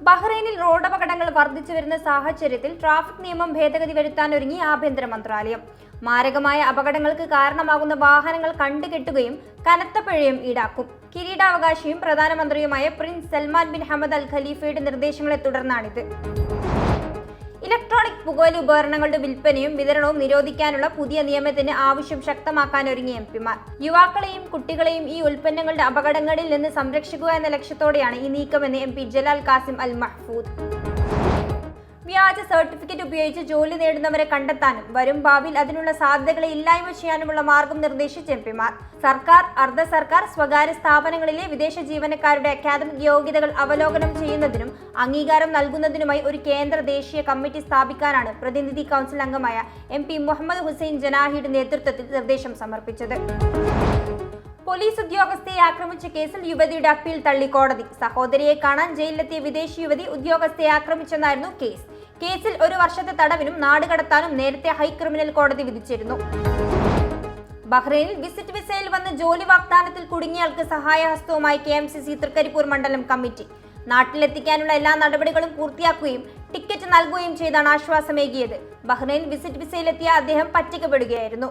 ബഹ്റൈനിൽ റോഡപകടങ്ങൾ വർദ്ധിച്ചു വരുന്ന സാഹചര്യത്തിൽ ട്രാഫിക് നിയമം ഭേദഗതി വരുത്താനൊരുങ്ങി ആഭ്യന്തര മന്ത്രാലയം. മാരകമായ അപകടങ്ങൾക്ക് കാരണമാകുന്ന വാഹനങ്ങൾ കണ്ടുകെട്ടുകയും കനത്ത പിഴയും ഈടാക്കും. കിരീടാവകാശിയും പ്രധാനമന്ത്രിയുമായ Prince Salman bin Hamad Al ഖലീഫയുടെ നിർദ്ദേശങ്ങളെ തുടർന്നാണിത്. ഇലക്ട്രോണിക് പുകവലി ഉപകരണങ്ങളുടെ വിൽപ്പനയും വിതരണവും നിരോധിക്കാനുള്ള പുതിയ നിയമത്തിന് ആവശ്യം ശക്തമാക്കാനൊരുങ്ങി എംപിമാർ. യുവാക്കളെയും കുട്ടികളെയും ഈ ഉൽപ്പന്നങ്ങളുടെ അപകടങ്ങളിൽ നിന്ന് സംരക്ഷിക്കുക എന്ന ലക്ഷ്യത്തോടെയാണ് ഈ നീക്കമെന്ന് MP ജലാൽ കാസിം അൽ മഹ്ഫൂദ്. വ്യാജ സർട്ടിഫിക്കറ്റ് ഉപയോഗിച്ച് ജോലി നേടുന്നവരെ കണ്ടെത്താനും വരും ഭാവിയിൽ അതിനുള്ള സാധ്യതകളെ ഇല്ലായ്മ ചെയ്യാനുമുള്ള മാർഗം നിർദ്ദേശിച്ച എംപിമാർ സർക്കാർ, അർദ്ധ സർക്കാർ, സ്വകാര്യ സ്ഥാപനങ്ങളിലെ വിദേശ ജീവനക്കാരുടെ അക്കാദമിക് യോഗ്യതകൾ അവലോകനം ചെയ്യുന്നതിനും അംഗീകാരം നൽകുന്നതിനുമായി ഒരു കേന്ദ്ര ദേശീയ കമ്മിറ്റി സ്ഥാപിക്കാനാണ് പ്രതിനിധി കൗൺസിൽ അംഗമായ MP മുഹമ്മദ് ഹുസൈൻ ജനാഹിയുടെ നേതൃത്വത്തിൽ നിർദ്ദേശം സമർപ്പിച്ചത്. പോലീസ് ഉദ്യോഗസ്ഥയെ ആക്രമിച്ച കേസിൽ യുവതിയുടെ അപ്പീൽ തള്ളി കോടതി. സഹോദരിയെ കാണാൻ ജയിലിലെത്തിയ വിദേശി യുവതി ഉദ്യോഗസ്ഥയെ ആക്രമിച്ചെന്നായിരുന്നു കേസ്. കേസിൽ 1 വർഷത്തെ തടവിനും നാടുകടത്താനും നേരത്തെ ഹൈക്രിമിനൽ കോടതി വിധിച്ചിരുന്നു. ബഹ്റൈനിൽ വിസിറ്റ് വിസയിൽ വന്ന് ജോലി വാഗ്ദാനത്തിൽ കുടുങ്ങിയയാൾക്ക് സഹായഹസ്തവുമായി KMCC തൃക്കരിപ്പൂർ മണ്ഡലം കമ്മിറ്റി. നാട്ടിലെത്തിക്കാനുള്ള എല്ലാ നടപടികളും പൂർത്തിയാക്കുകയും ടിക്കറ്റ് നൽകുകയും ചെയ്താണ് ആശ്വാസമേകിയത്. ബഹ്റൈനിൽ വിസിറ്റ് വിസയിലെത്തിയ അദ്ദേഹം പറ്റിക്കപ്പെടുകയായിരുന്നു.